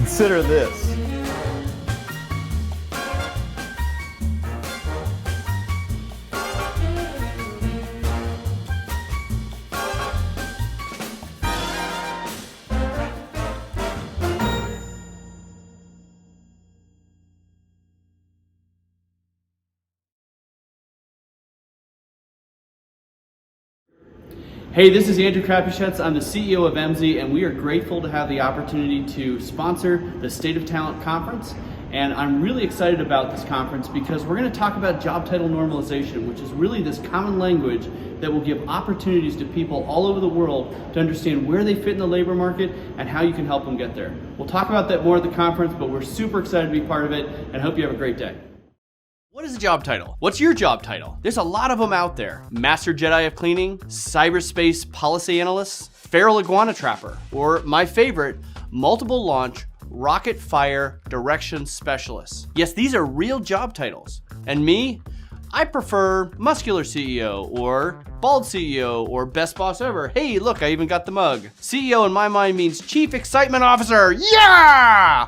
Consider this. Hey, this is Andrew Crapuchettes. I'm the CEO of Emsi, and we are grateful to have the opportunity to sponsor the State of Talent Conference. And I'm really excited about this conference because we're going to talk about job title normalization, which is really this common language that will give opportunities to people all over the world to understand where they fit in the labor market and how you can help them get there. We'll talk about that more at the conference, but we're super excited to be part of it and hope you have a great day. What is a job title? What's your job title? There's a lot of them out there. Master Jedi of Cleaning, Cyberspace Policy Analyst, Feral Iguana Trapper, or my favorite, Multiple Launch Rocket Fire Direction Specialist. Yes, these are real job titles. And me? I prefer Muscular CEO or Bald CEO or Best Boss Ever. Hey, look, I even got the mug. CEO in my mind means Chief Excitement Officer. Yeah!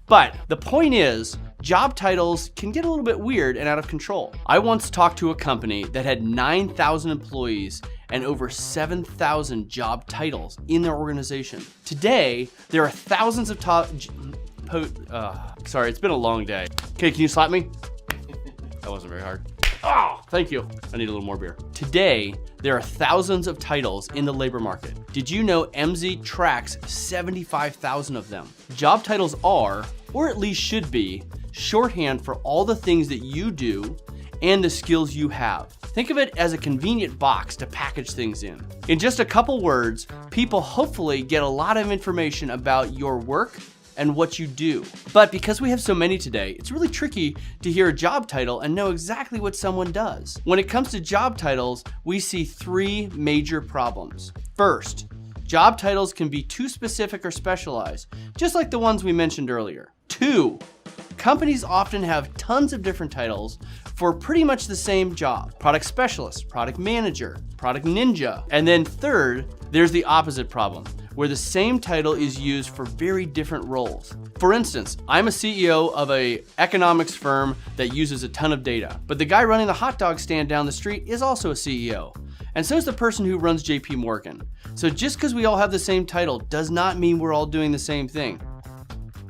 But the point is, job titles can get a little bit weird and out of control. I once talked to a company that had 9,000 employees and over 7,000 job titles in their organization. Today, there are thousands of sorry, it's been a long day. Okay, can you slap me? That wasn't very hard. Oh, thank you. I need a little more beer. Today, there are thousands of titles in the labor market. Did you know Emsi tracks 75,000 of them? Job titles are, or at least should be, shorthand for all the things that you do and the skills you have. Think of it as a convenient box to package things in. In just a couple words, people hopefully get a lot of information about your work and what you do. But because we have so many today, it's really tricky to hear a job title and know exactly what someone does. When it comes to job titles, we see three major problems. First, job titles can be too specific or specialized, just like the ones we mentioned earlier. Two, companies often have tons of different titles for pretty much the same job. Product specialist, product manager, product ninja. And then third, there's the opposite problem, where the same title is used for very different roles. For instance, I'm a CEO of an economics firm that uses a ton of data, but the guy running the hot dog stand down the street is also a CEO. And so is the person who runs JP Morgan. So just because we all have the same title does not mean we're all doing the same thing.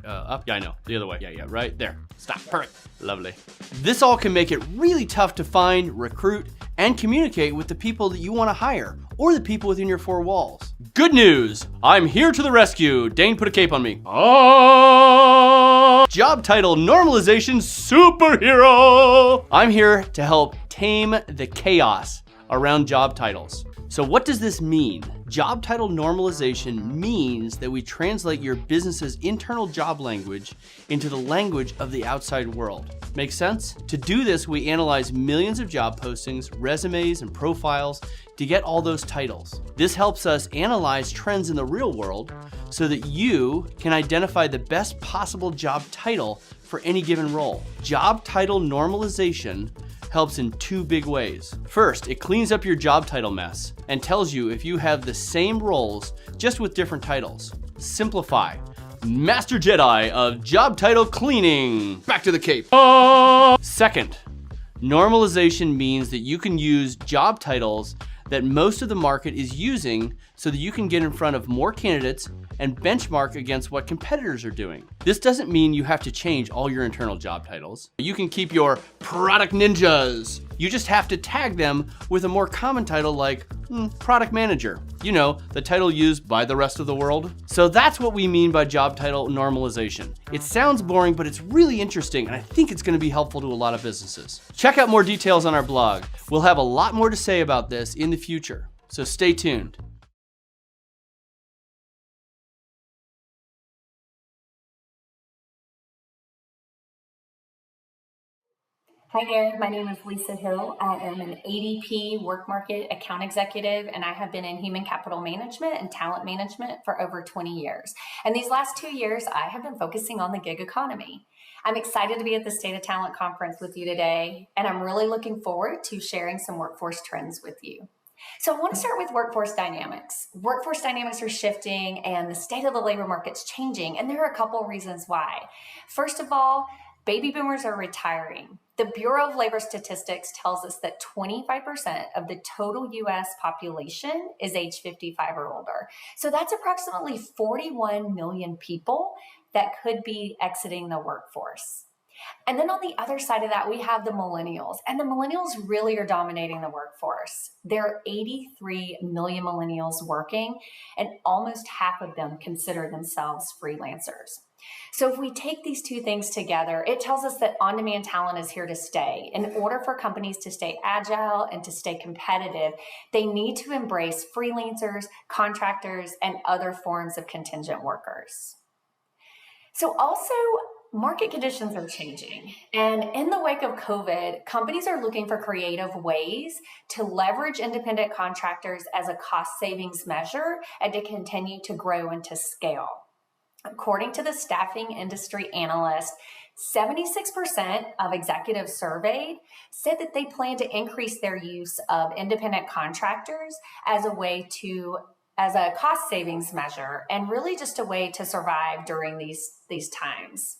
Up? Yeah, I know. The other way. Yeah, right there. Stop. Perfect. Lovely. This all can make it really tough to find, recruit, and communicate with the people that you want to hire or the people within your four walls. Good news! I'm here to the rescue. Dane, put a cape on me. Oh! Job title normalization superhero! I'm here to help tame the chaos around job titles. So what does this mean? Job title normalization means that we translate your business's internal job language into the language of the outside world. Make sense? To do this, we analyze millions of job postings, resumes, and profiles to get all those titles. This helps us analyze trends in the real world so that you can identify the best possible job title for any given role. Job title normalization helps in two big ways. First, it cleans up your job title mess and tells you if you have the same roles just with different titles. Simplify. Master Jedi of job title cleaning. Back to the cape. Second, normalization means that you can use job titles that most of the market is using so that you can get in front of more candidates and benchmark against what competitors are doing. This doesn't mean you have to change all your internal job titles. You can keep your product ninjas. You just have to tag them with a more common title like product manager. You know, the title used by the rest of the world. So that's what we mean by job title normalization. It sounds boring, but it's really interesting, and I think it's gonna be helpful to a lot of businesses. Check out more details on our blog. We'll have a lot more to say about this in the future, so stay tuned. Hi there, my name is Lisa Hill. I am an ADP WorkMarket account executive, and I have been in human capital management and talent management for over 20 years. And these last 2 years, I have been focusing on the gig economy. I'm excited to be at the State of Talent Conference with you today, and I'm really looking forward to sharing some workforce trends with you. So I want to start with workforce dynamics. Workforce dynamics are shifting and the state of the labor market's changing, and there are a couple of reasons why. First of all, baby boomers are retiring. The Bureau of Labor Statistics tells us that 25% of the total US population is age 55 or older. So that's approximately 41 million people that could be exiting the workforce. And then on the other side of that, we have the millennials. And the millennials really are dominating the workforce. There are 83 million millennials working, and almost half of them consider themselves freelancers. So if we take these two things together, it tells us that on-demand talent is here to stay. In order for companies to stay agile and to stay competitive, they need to embrace freelancers, contractors, and other forms of contingent workers. So also, market conditions are changing. And in the wake of COVID, companies are looking for creative ways to leverage independent contractors as a cost savings measure and to continue to grow and to scale. According to the staffing industry analyst, 76% of executives surveyed said that they plan to increase their use of independent contractors as a cost savings measure and really just a way to survive during these times.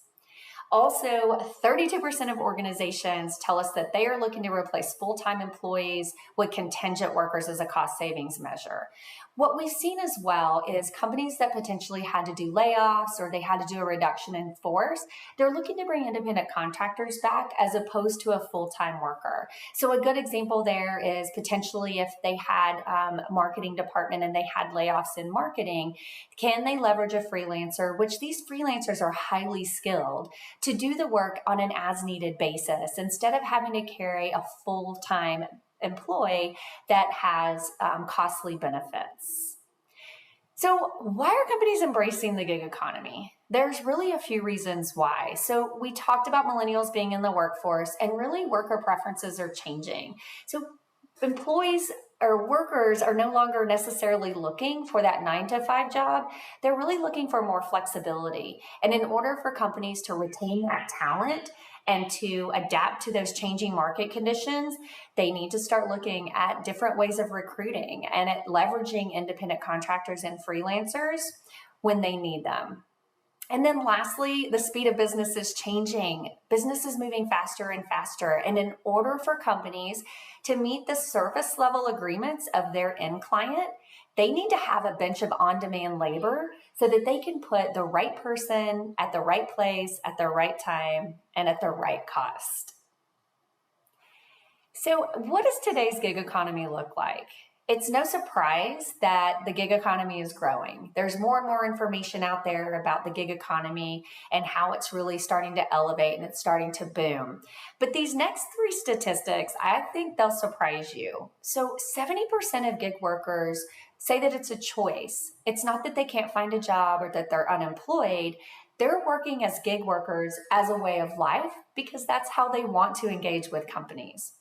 Also, 32% of organizations tell us that they are looking to replace full-time employees with contingent workers as a cost savings measure. What we've seen as well is companies that potentially had to do layoffs or they had to do a reduction in force, they're looking to bring independent contractors back as opposed to a full-time worker. So a good example there is potentially if they had a marketing department and they had layoffs in marketing, can they leverage a freelancer, which these freelancers are highly skilled, to do the work on an as-needed basis instead of having to carry a full-time employee that has costly benefits. So why are companies embracing the gig economy? There's really a few reasons why. So we talked about millennials being in the workforce, and really worker preferences are changing. So employees or workers are no longer necessarily looking for that 9-to-5 job. They're really looking for more flexibility. And in order for companies to retain that talent and to adapt to those changing market conditions, they need to start looking at different ways of recruiting and at leveraging independent contractors and freelancers when they need them. And then lastly, the speed of business is changing. Business is moving faster and faster. And in order for companies to meet the service level agreements of their end client, they need to have a bench of on-demand labor so that they can put the right person at the right place at the right time and at the right cost. So what does today's gig economy look like? It's no surprise that the gig economy is growing. There's more and more information out there about the gig economy and how it's really starting to elevate and it's starting to boom. But these next three statistics, I think they'll surprise you. So 70% of gig workers say that it's a choice. It's not that they can't find a job or that they're unemployed. They're working as gig workers as a way of life because that's how they want to engage with companies.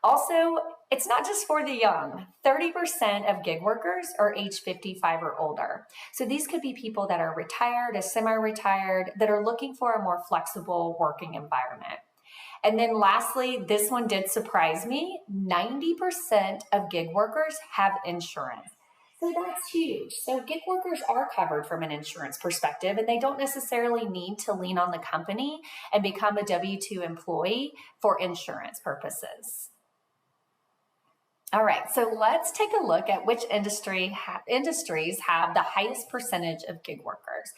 Also, it's not just for the young. 30% of gig workers are age 55 or older. So these could be people that are retired, or semi-retired, that are looking for a more flexible working environment. And then lastly, this one did surprise me. 90% of gig workers have insurance. So that's huge. So gig workers are covered from an insurance perspective, and they don't necessarily need to lean on the company and become a W-2 employee for insurance purposes. All right, so let's take a look at which industries have the highest percentage of gig workers.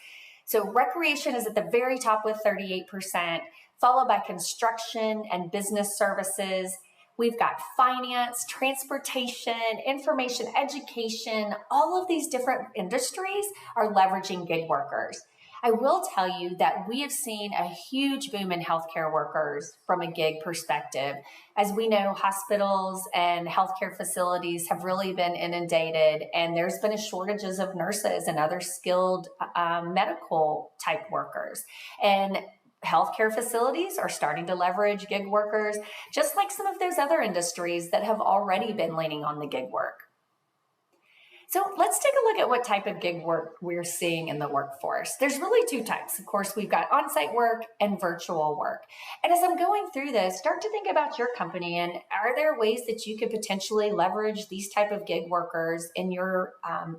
So recreation is at the very top with 38%, followed by construction and business services. We've got finance, transportation, information, education. All of these different industries are leveraging gig workers. I will tell you that we have seen a huge boom in healthcare workers from a gig perspective. As we know, hospitals and healthcare facilities have really been inundated, and there's been a shortages of nurses and other skilled medical type workers. And healthcare facilities are starting to leverage gig workers, just like some of those other industries that have already been leaning on the gig work. So let's take a look at what type of gig work we're seeing in the workforce. There's really two types. Of course, we've got on-site work and virtual work. And as I'm going through this, start to think about your company and are there ways that you could potentially leverage these type of gig workers in your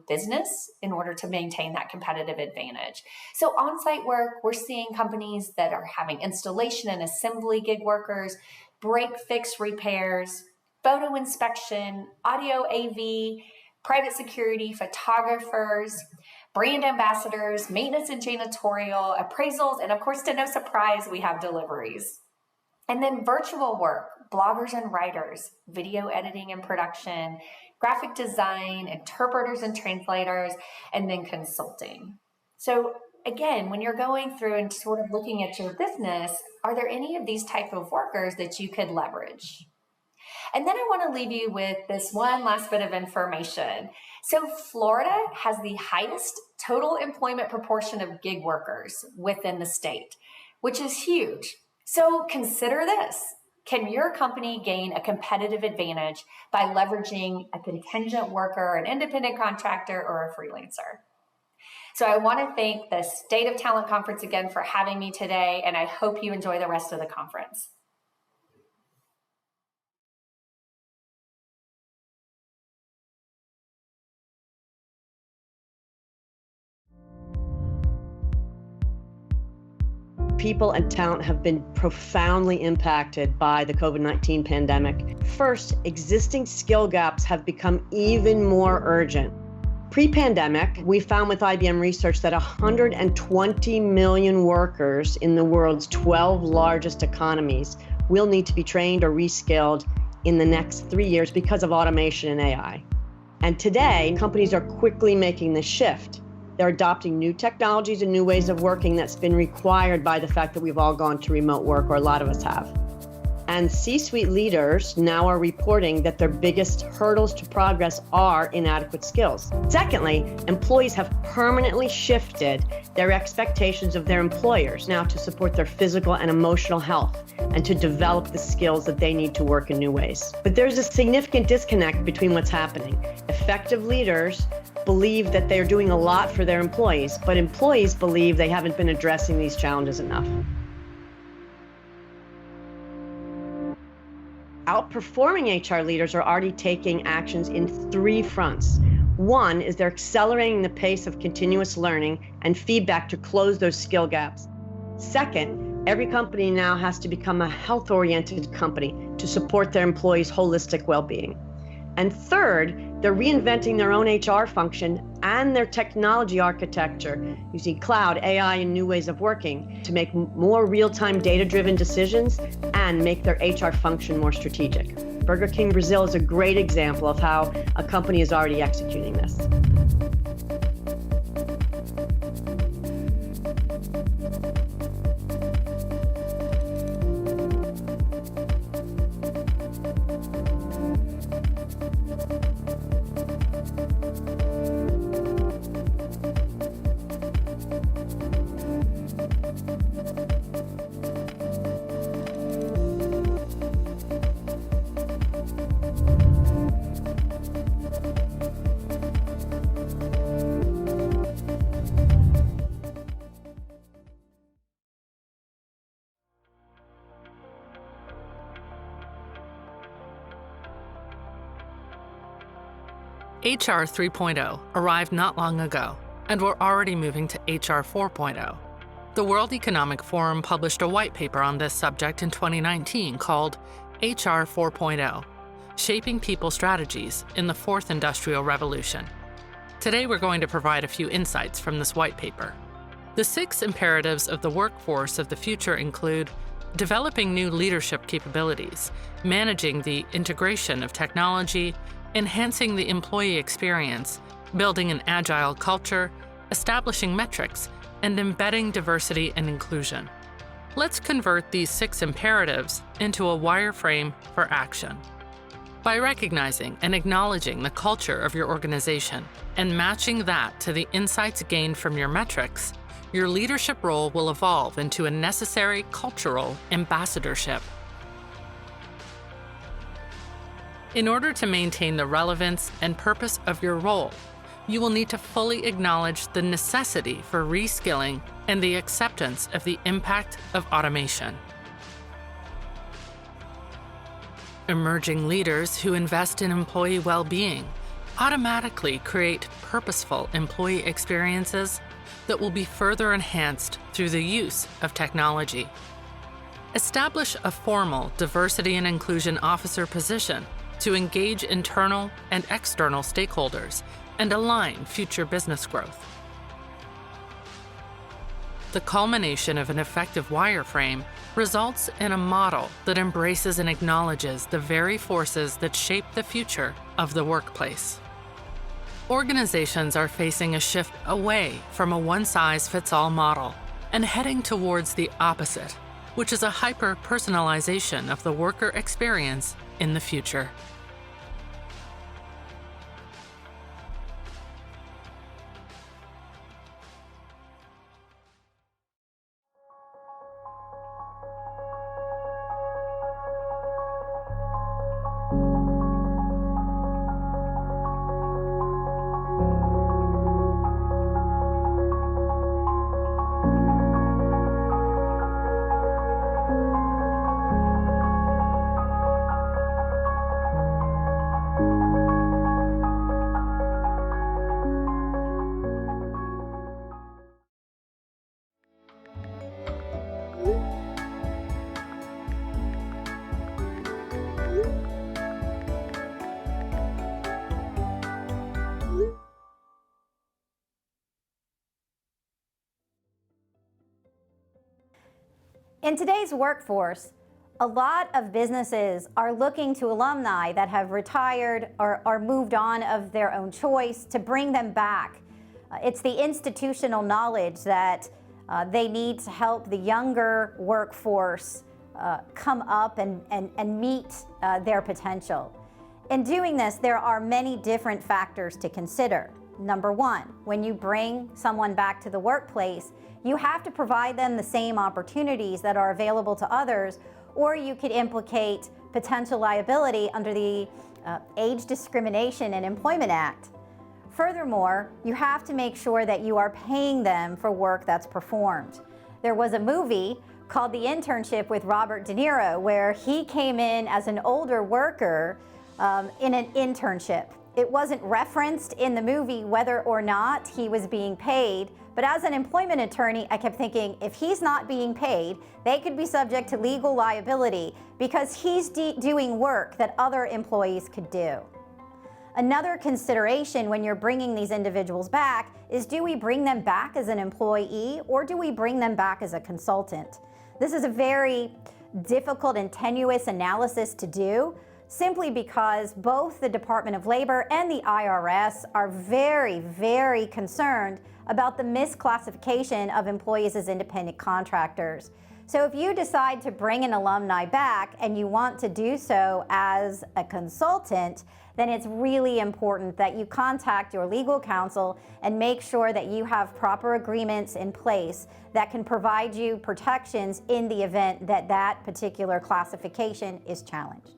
business in order to maintain that competitive advantage? So on-site work, we're seeing companies that are having installation and assembly gig workers, break fix repairs, photo inspection, audio AV, private security, photographers, brand ambassadors, maintenance and janitorial, appraisals, and of course, to no surprise, we have deliveries. And then virtual work, bloggers and writers, video editing and production, graphic design, interpreters and translators, and then consulting. So again, when you're going through and sort of looking at your business, are there any of these type of workers that you could leverage? And then I want to leave you with this one last bit of information. So Florida has the highest total employment proportion of gig workers within the state, which is huge. So consider this. Can your company gain a competitive advantage by leveraging a contingent worker, an independent contractor, or a freelancer? So I want to thank the State of Talent Conference again for having me today, and I hope you enjoy the rest of the conference. People and talent have been profoundly impacted by the COVID-19 pandemic. First, existing skill gaps have become even more urgent. Pre-pandemic, we found with IBM research that 120 million workers in the world's 12 largest economies will need to be trained or reskilled in the next 3 years because of automation and AI. And today, companies are quickly making this shift. They're adopting new technologies and new ways of working that's been required by the fact that we've all gone to remote work, or a lot of us have. And C-suite leaders now are reporting that their biggest hurdles to progress are inadequate skills. Secondly, employees have permanently shifted their expectations of their employers now to support their physical and emotional health and to develop the skills that they need to work in new ways. But there's a significant disconnect between what's happening. Effective leaders believe that they're doing a lot for their employees, but employees believe they haven't been addressing these challenges enough. Outperforming HR leaders are already taking actions in 3 fronts. One is they're accelerating the pace of continuous learning and feedback to close those skill gaps. Second, every company now has to become a health-oriented company to support their employees' holistic well-being. And third, they're reinventing their own HR function and their technology architecture using cloud, AI, and new ways of working to make more real-time data-driven decisions and make their HR function more strategic. Burger King Brazil is a great example of how a company is already executing this. HR 3.0 arrived not long ago, and we're already moving to HR 4.0. The World Economic Forum published a white paper on this subject in 2019 called HR 4.0, Shaping People Strategies in the Fourth Industrial Revolution. Today we're going to provide a few insights from this white paper. The 6 imperatives of the workforce of the future include developing new leadership capabilities, managing the integration of technology, enhancing the employee experience, building an agile culture, establishing metrics, and embedding diversity and inclusion. Let's convert these 6 imperatives into a wireframe for action. By recognizing and acknowledging the culture of your organization and matching that to the insights gained from your metrics, your leadership role will evolve into a necessary cultural ambassadorship. In order to maintain the relevance and purpose of your role, you will need to fully acknowledge the necessity for reskilling and the acceptance of the impact of automation. Emerging leaders who invest in employee well-being automatically create purposeful employee experiences that will be further enhanced through the use of technology. Establish a formal diversity and inclusion officer position to engage internal and external stakeholders and align future business growth. The culmination of an effective wireframe results in a model that embraces and acknowledges the very forces that shape the future of the workplace. Organizations are facing a shift away from a one-size-fits-all model and heading towards the opposite, which is a hyper-personalization of the worker experience in the future. In today's workforce, a lot of businesses are looking to alumni that have retired or are moved on of their own choice to bring them back. It's the institutional knowledge that they need to help the younger workforce come up and meet their potential. In doing this, there are many different factors to consider. Number one, when you bring someone back to the workplace, you have to provide them the same opportunities that are available to others, or you could implicate potential liability under the Age Discrimination and Employment Act. Furthermore, you have to make sure that you are paying them for work that's performed. There was a movie called The Internship with Robert De Niro where he came in as an older worker in an internship. It wasn't referenced in the movie whether or not he was being paid, but as an employment attorney, I kept thinking, if he's not being paid, they could be subject to legal liability because he's doing work that other employees could do. Another consideration when you're bringing these individuals back is, do we bring them back as an employee or do we bring them back as a consultant? This is a very difficult and tenuous analysis to do, simply because both the Department of Labor and the IRS are very, very concerned about the misclassification of employees as independent contractors. So if you decide to bring an alumni back and you want to do so as a consultant, then it's really important that you contact your legal counsel and make sure that you have proper agreements in place that can provide you protections in the event that that particular classification is challenged.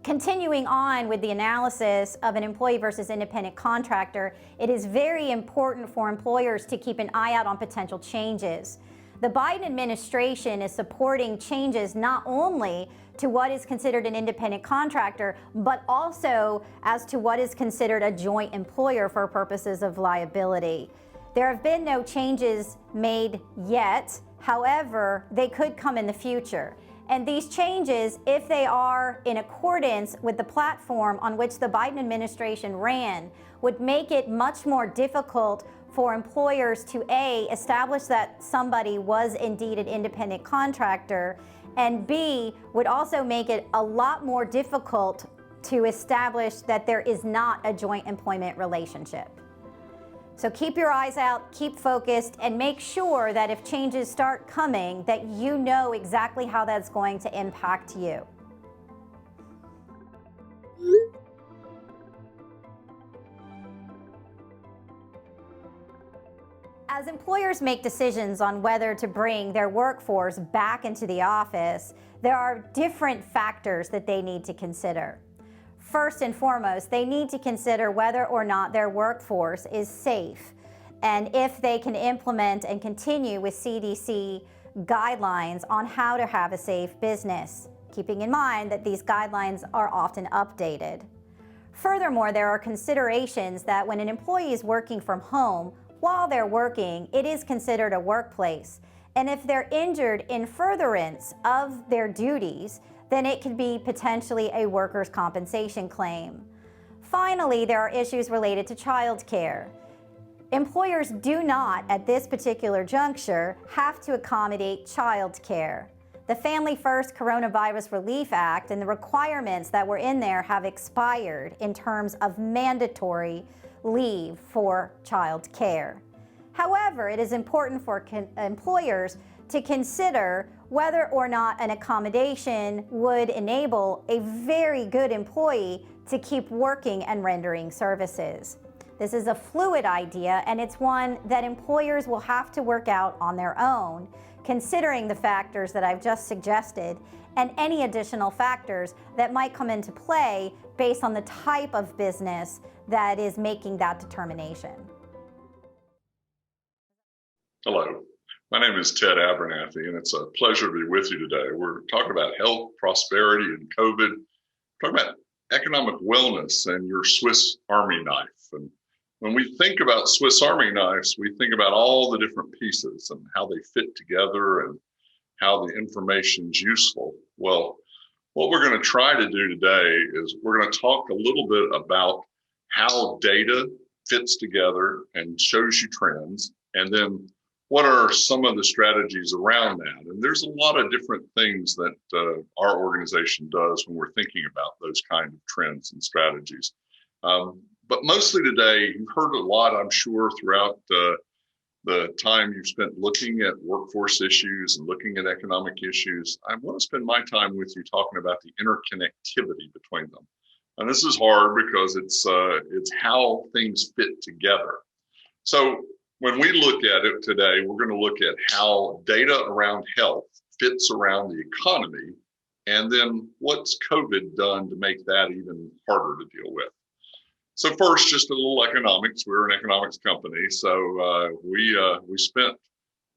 Continuing on with the analysis of an employee versus independent contractor, it is very important for employers to keep an eye out on potential changes. The Biden administration is supporting changes not only to what is considered an independent contractor, but also as to what is considered a joint employer for purposes of liability. There have been no changes made yet. However, they could come in the future. And these changes, if they are in accordance with the platform on which the Biden administration ran, would make it much more difficult for employers to A, establish that somebody was indeed an independent contractor, and B, would also make it a lot more difficult to establish that there is not a joint employment relationship. So keep your eyes out, keep focused, and make sure that if changes start coming, that you know exactly how that's going to impact you. As employers make decisions on whether to bring their workforce back into the office, there are different factors that they need to consider. First and foremost, they need to consider whether or not their workforce is safe and if they can implement and continue with CDC guidelines on how to have a safe business, keeping in mind that these guidelines are often updated. Furthermore, there are considerations that when an employee is working from home, while they're working, it is considered a workplace. And if they're injured in furtherance of their duties, then it could be potentially a workers' compensation claim. Finally, there are issues related to child care. Employers do not, at this particular juncture, have to accommodate child care. The Family First Coronavirus Relief Act and the requirements that were in there have expired in terms of mandatory leave for child care. However, it is important for employers to consider whether or not an accommodation would enable a very good employee to keep working and rendering services. This is a fluid idea, and it's one that employers will have to work out on their own, considering the factors that I've just suggested and any additional factors that might come into play based on the type of business that is making that determination. Hello, my name is Ted Abernathy, and it's a pleasure to be with you today. We're talking about health, prosperity, and COVID. We're talking about economic wellness and your Swiss Army knife. And when we think about Swiss Army knives, we think about all the different pieces and how they fit together and how the information's useful. Well, what we're going to try to do today is we're going to talk a little bit about how data fits together and shows you trends, and then what are some of the strategies around that? And there's a lot of different things that our organization does when we're thinking about those kind of trends and strategies. But mostly today, you've heard a lot, I'm sure, throughout the time you've spent looking at workforce issues and looking at economic issues. I want to spend my time with you talking about the interconnectivity between them. And this is hard because it's how things fit together. So when we look at it today, we're going to look at how data around health fits around the economy, and then what's COVID done to make that even harder to deal with. So first, just a little economics. We're an economics company, so we spent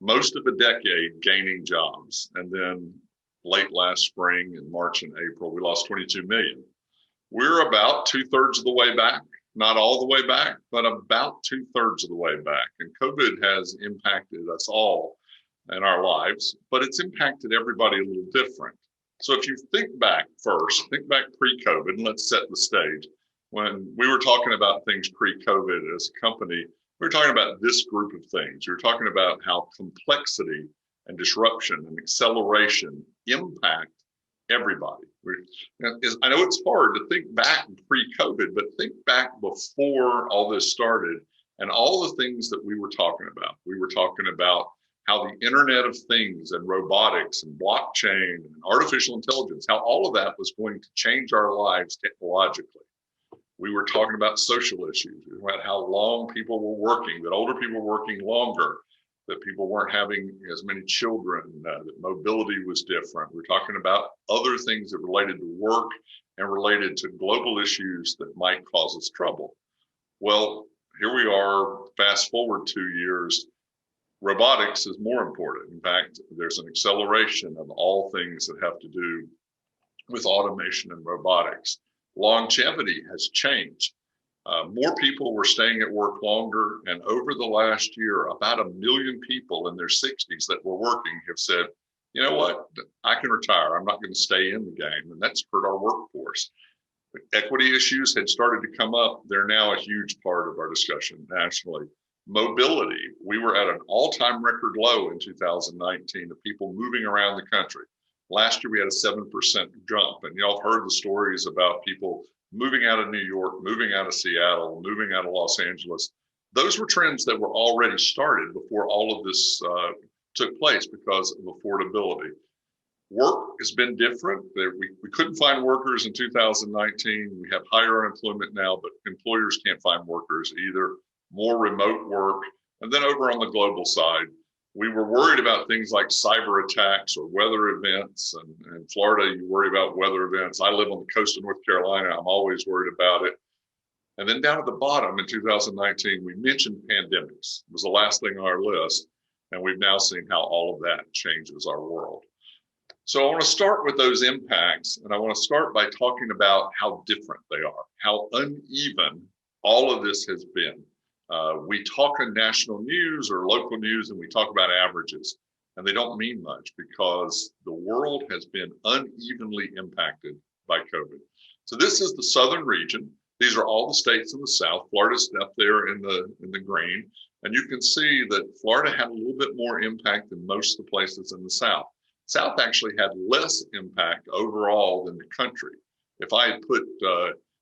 most of a decade gaining jobs, and then late last spring in March and April, we lost 22 million. We're about 2/3 of the way back. Not all the way back, but about 2/3 of the way back. And COVID has impacted us all in our lives, but it's impacted everybody a little different. So if you think back first, think back pre-COVID, and let's set the stage. When we were talking about things pre-COVID as a company, we were talking about this group of things. We were talking about how complexity and disruption and acceleration impact everybody. I know it's hard to think back pre-COVID, but think back before all this started and all the things that we were talking about. We were talking about how the Internet of Things and robotics and blockchain and artificial intelligence, how all of that was going to change our lives technologically. We were talking about social issues, about how long people were working, that older people were working longer, that people weren't having as many children, that mobility was different. We're talking about other things that related to work and related to global issues that might cause us trouble. Well, here we are, fast forward 2 years, robotics is more important. In fact, there's an acceleration of all things that have to do with automation and robotics. Longevity has changed. More people were staying at work longer, and over the last year, about 1 million people in their 60s that were working have said, you know what, I can retire. I'm not going to stay in the game, and that's hurt our workforce. Equity issues had started to come up. They're now a huge part of our discussion nationally. Mobility, we were at an all-time record low in 2019 of people moving around the country. Last year, we had a 7% jump, and y'all have heard the stories about people moving out of New York, moving out of Seattle, moving out of Los Angeles. Those were trends that were already started before all of this took place because of affordability. Work has been different. We couldn't find workers in 2019. We have higher unemployment now, but employers can't find workers either. More remote work. And then over on the global side, We were worried about things like cyber attacks or weather events. And in Florida, you worry about weather events. I live on the coast of North Carolina. I'm always worried about it. And then down at the bottom in 2019, we mentioned pandemics. It was the last thing on our list. And we've now seen how all of that changes our world. So I want to start with those impacts. And I want to start by talking about how different they are, how uneven all of this has been. We talk in national news or local news and we talk about averages, and they don't mean much because the world has been unevenly impacted by COVID. So this is the southern region. These are all the states in the South. Florida's up there in the green. And you can see that Florida had a little bit more impact than most of the places in the South. South actually had less impact overall than the country. If I had put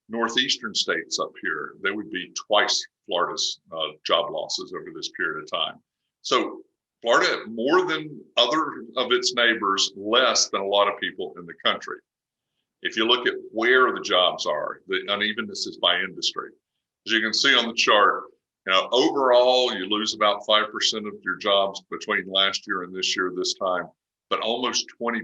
northeastern states up here, they would be twice Florida's job losses over this period of time. So Florida, more than other of its neighbors, less than a lot of people in the country. If you look at where the jobs are, the unevenness is by industry. As you can see on the chart, overall, you lose about 5% of your jobs between last year and this year, this time, but almost 20%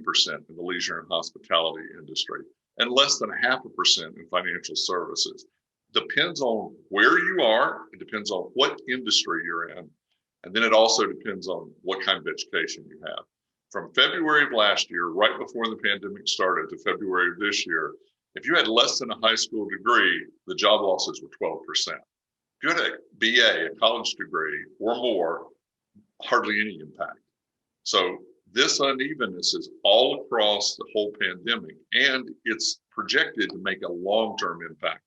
in the leisure and hospitality industry, and less than 0.5% in financial services. Depends on where you are, it depends on what industry you're in, and then it also depends on what kind of education you have. From February of last year, right before the pandemic started, to February of this year, if you had less than a high school degree, the job losses were 12%. If you had a BA, a college degree, or more, hardly any impact. So this unevenness is all across the whole pandemic, and it's projected to make a long-term impact.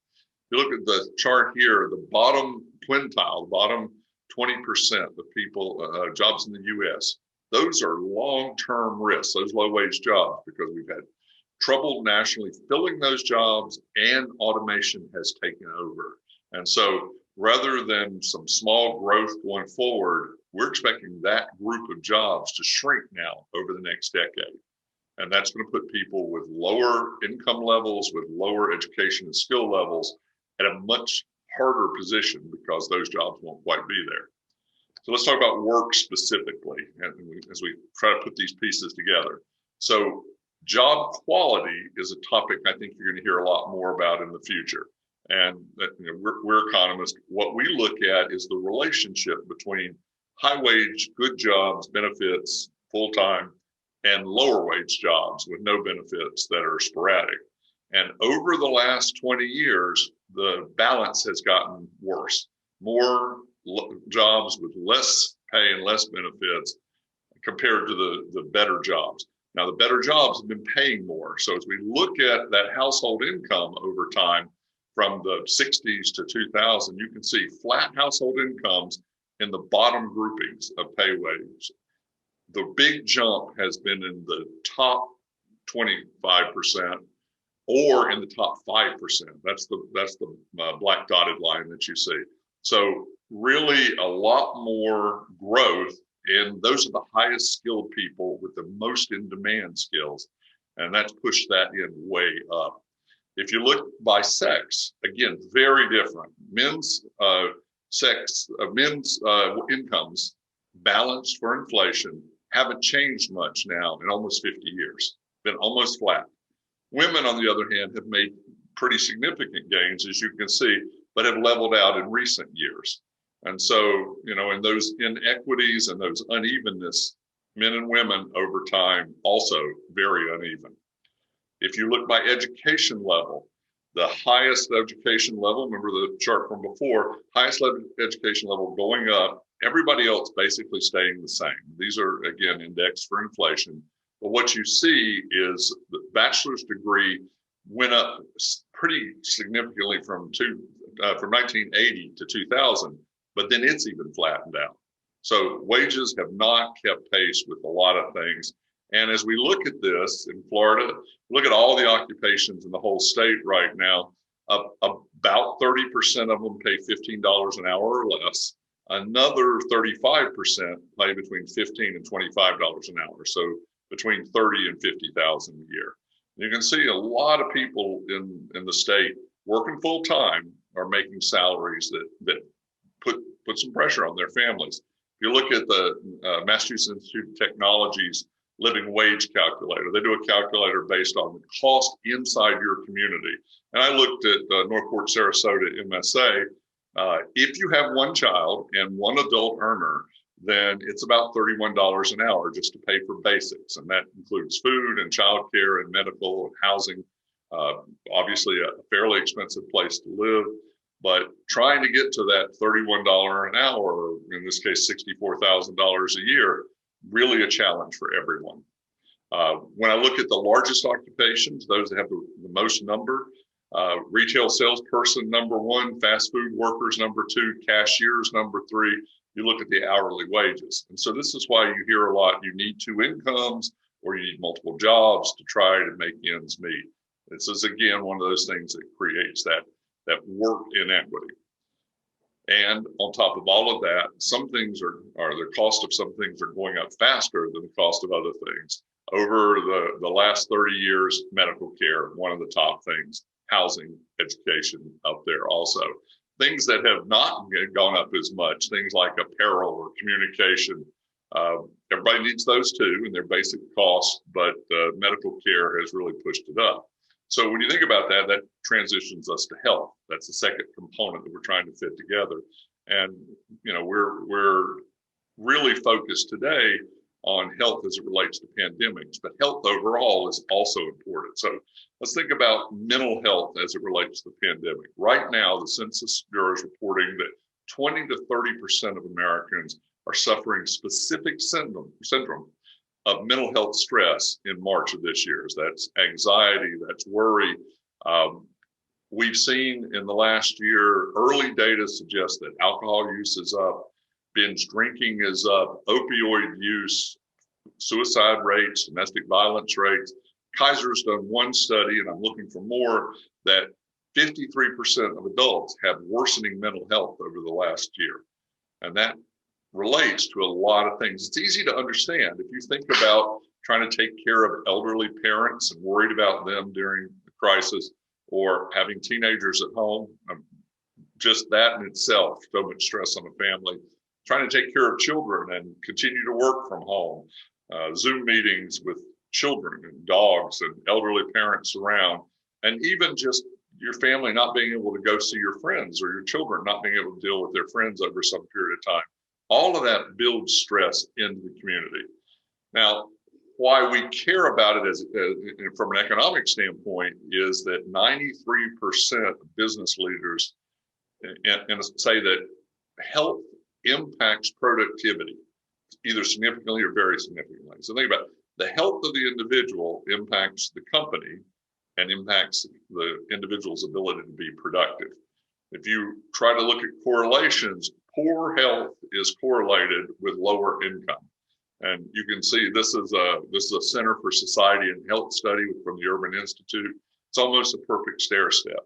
If you look at the chart here, the bottom quintile, the bottom 20% of people, jobs in the US, those are long-term risks, those low-wage jobs, because we've had trouble nationally filling those jobs and automation has taken over. And so rather than some small growth going forward, we're expecting that group of jobs to shrink now over the next decade. And that's going to put people with lower income levels, with lower education and skill levels at a much harder position because those jobs won't quite be there. So let's talk about work specifically as we try to put these pieces together. So job quality is a topic I think you're going to hear a lot more about in the future. And we're economists. What we look at is the relationship between high wage, good jobs, benefits, full-time, and lower wage jobs with no benefits that are sporadic. And over the last 20 years, the balance has gotten worse. More jobs with less pay and less benefits compared to the better jobs. Now, the better jobs have been paying more. So as we look at that household income over time, from the 60s to 2000, you can see flat household incomes in the bottom groupings of pay wage. The big jump has been in the top 25% or in the top 5%. That's the black dotted line that you see. So really a lot more growth, and those are the highest skilled people with the most in demand skills. And that's pushed that in way up. If you look by sex, again, very different. Men's incomes balanced for inflation haven't changed much now in almost 50 years, been almost flat. Women, on the other hand, have made pretty significant gains, as you can see, but have leveled out in recent years. And so, in those inequities and those unevenness, men and women over time also very uneven. If you look by education level, the highest education level, remember the chart from before, highest level education level going up, everybody else basically staying the same. These are, again, indexed for inflation. But what you see is the bachelor's degree went up pretty significantly from 1980 to 2000, but then it's even flattened out. So wages have not kept pace with a lot of things. And as we look at this in Florida, look at all the occupations in the whole state right now, about 30% of them pay $15 an hour or less. Another 35% pay between $15 and $25 an hour. So between $30,000 and $50,000 a year. You can see a lot of people in the state working full time are making salaries that put some pressure on their families. you look at the Massachusetts Institute of Technology's living wage calculator, they do a calculator based on the cost inside your community. And I looked at Northport Sarasota MSA. If you have one child and one adult earner, then it's about $31 an hour just to pay for basics. And that includes food and childcare and medical and housing. Obviously a fairly expensive place to live, but trying to get to that $31 an hour, or in this case, $64,000 a year, really a challenge for everyone. When I look at the largest occupations, those that have the most number, retail salesperson, number one, fast food workers, number two, cashiers, number three, you look at the hourly wages. And so this is why you hear a lot, you need two incomes or you need multiple jobs to try to make ends meet. This is, again, one of those things that creates that work inequity. And on top of all of that, some things are the cost of some things are going up faster than the cost of other things. Over the last 30 years, medical care, one of the top things, housing, education up there also. Things that have not gone up as much, things like apparel or communication. Everybody needs those too, and they're basic costs, but medical care has really pushed it up. So when you think about that, that transitions us to health. That's the second component that we're trying to fit together. And we're really focused today on health as it relates to pandemics, but health overall is also important. So let's think about mental health as it relates to the pandemic. Right now, the Census Bureau is reporting that 20 to 30% of Americans are suffering specific syndrome of mental health stress in March of this year. That's anxiety, that's worry. We've seen in the last year, early data suggests that alcohol use is up, binge drinking is up, opioid use, suicide rates, domestic violence rates. Kaiser's done one study, and I'm looking for more, that 53% of adults have worsening mental health over the last year. And that relates to a lot of things. It's easy to understand. If you think about trying to take care of elderly parents and worried about them during the crisis, or having teenagers at home, just that in itself, so much stress on a family. Trying to take care of children and continue to work from home, Zoom meetings with children and dogs and elderly parents around, and even just your family not being able to go see your friends, or your children not being able to deal with their friends over some period of time. All of that builds stress into the community. Now, why we care about it as from an economic standpoint is that 93% of business leaders and say that health impacts productivity, either significantly or very significantly. So think about it. The health of the individual impacts the company and impacts the individual's ability to be productive. If you try to look at correlations, poor health is correlated with lower income. And you can see this is a Center for Society and Health study from the Urban Institute. It's almost a perfect stair step.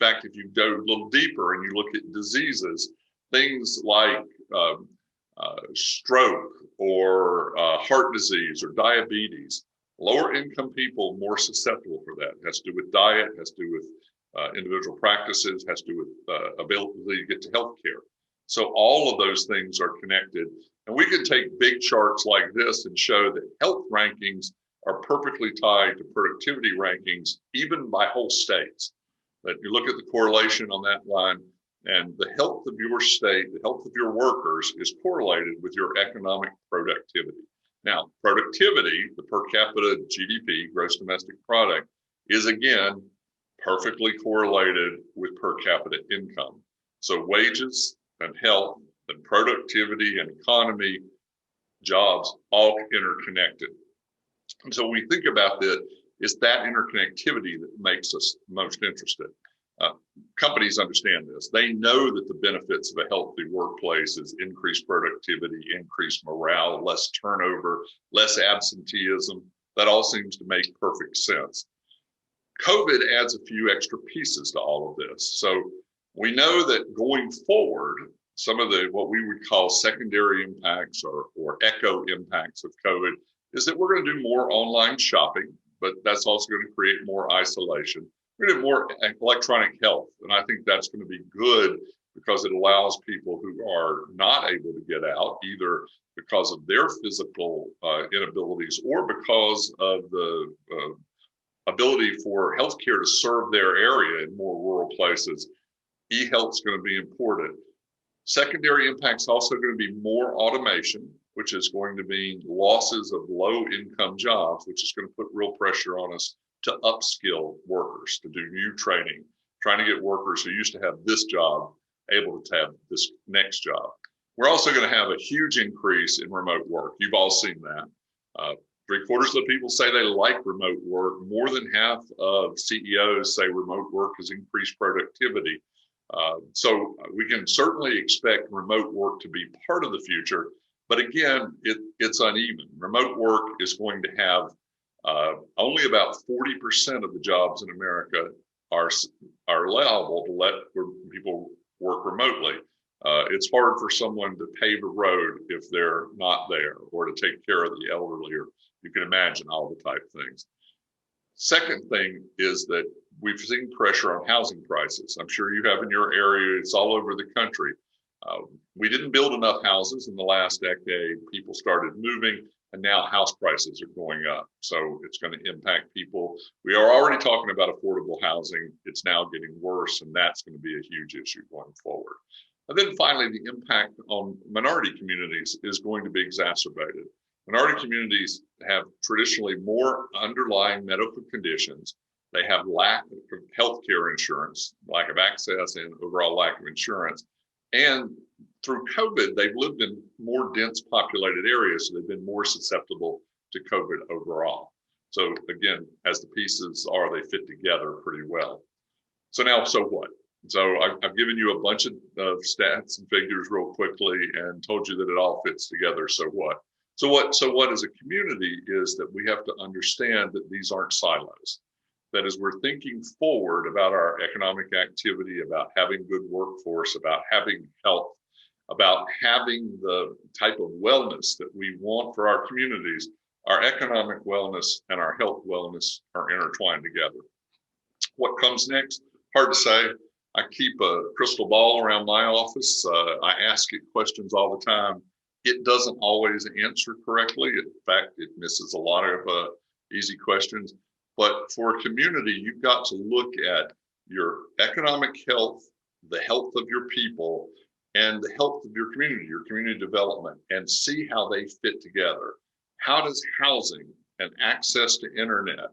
In fact, if you go a little deeper and you look at diseases, things like stroke or heart disease or diabetes, lower income people more susceptible for that. It has to do with diet, has to do with individual practices, has to do with ability to get to health care. So all of those things are connected. And we can take big charts like this and show that health rankings are perfectly tied to productivity rankings, even by whole states. That you look at the correlation on that line, and the health of your state, the health of your workers is correlated with your economic productivity. Now, productivity, the per capita GDP, gross domestic product, is again perfectly correlated with per capita income. So wages and health and productivity and economy, jobs, all interconnected. And so when we think about this, it's that interconnectivity that makes us most interested. Companies understand this. They know that the benefits of a healthy workplace is increased productivity, increased morale, less turnover, less absenteeism. That all seems to make perfect sense. COVID adds a few extra pieces to all of this. So we know that going forward, some of the what we would call secondary impacts or echo impacts of COVID is that we're going to do more online shopping, but that's also going to create more isolation. We're going to do more electronic health, and I think that's going to be good because it allows people who are not able to get out, either because of their physical inabilities or because of the ability for healthcare to serve their area in more rural places. E-health is going to be important. Secondary impacts also going to be more automation, which is going to mean losses of low-income jobs, which is going to put real pressure on us to upskill workers, to do new training, trying to get workers who used to have this job able to have this next job. We're also going to have a huge increase in remote work. You've all seen that. 3/4 of the people say they like remote work. More than half of CEOs say remote work has increased productivity. So we can certainly expect remote work to be part of the future, but again, it's uneven. Remote work is going to have only about 40% of the jobs in America are allowable to let people work remotely. It's hard for someone to pave a road if they're not there, or to take care of the elderly, or you can imagine all the type things. Second thing is that we've seen pressure on housing prices. I'm sure you have in your area, it's all over the country. We didn't build enough houses in the last decade. People started moving, and now house prices are going up. So it's going to impact people. We are already talking about affordable housing. It's now getting worse, and that's going to be a huge issue going forward. And then finally, the impact on minority communities is going to be exacerbated. Minority communities have traditionally more underlying medical conditions. They have lack of healthcare insurance, lack of access, and overall lack of insurance. And through COVID, they've lived in more dense populated areas, so they've been more susceptible to COVID overall. So again, as the pieces are, they fit together pretty well. So what? So I've given you a bunch of stats and figures real quickly and told you that it all fits together. So what? So what as a community is that we have to understand that these aren't silos. That as we're thinking forward about our economic activity, about having good workforce, about having health, about having the type of wellness that we want for our communities, our economic wellness and our health wellness are intertwined together. What comes next? Hard to say. I keep a crystal ball around my office. I ask it questions all the time. It doesn't always answer correctly. In fact, it misses a lot of easy questions. But for a community, you've got to look at your economic health, the health of your people, and the health of your community development, and see how they fit together. How does housing and access to internet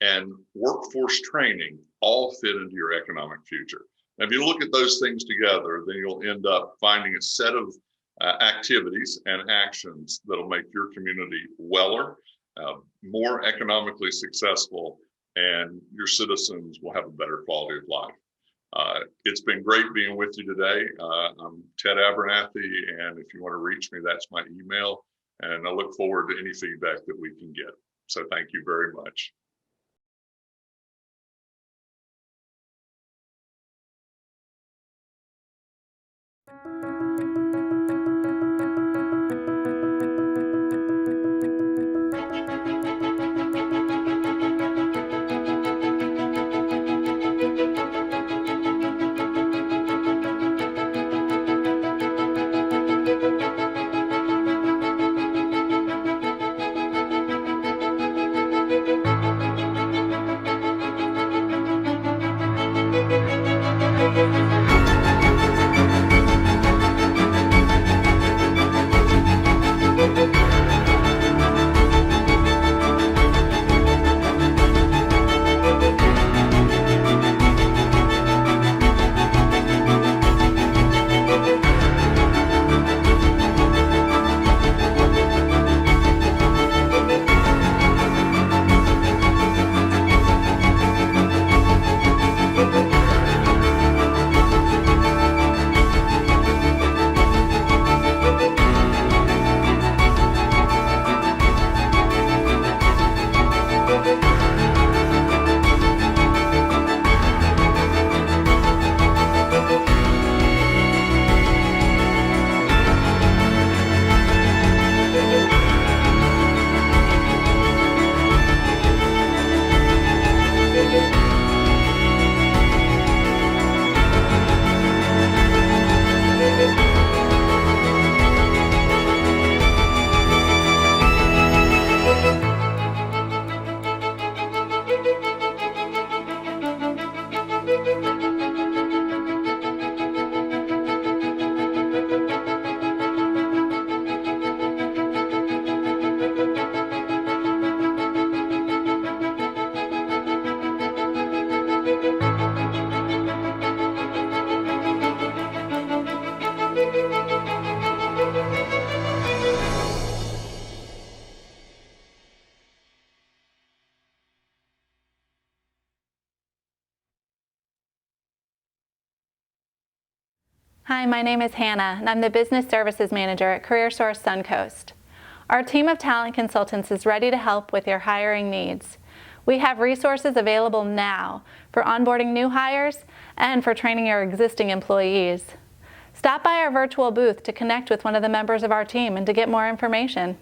and workforce training all fit into your economic future? Now, if you look at those things together, then you'll end up finding a set of activities and actions that'll make your community weller, more economically successful, and your citizens will have a better quality of life. It's been great being with you today. I'm Ted Abernathy, and if you want to reach me, that's my email, and I look forward to any feedback that we can get. So thank you very much. Hi, my name is Hannah, and I'm the Business Services Manager at CareerSource Suncoast. Our team of talent consultants is ready to help with your hiring needs. We have resources available now for onboarding new hires and for training your existing employees. Stop by our virtual booth to connect with one of the members of our team and to get more information.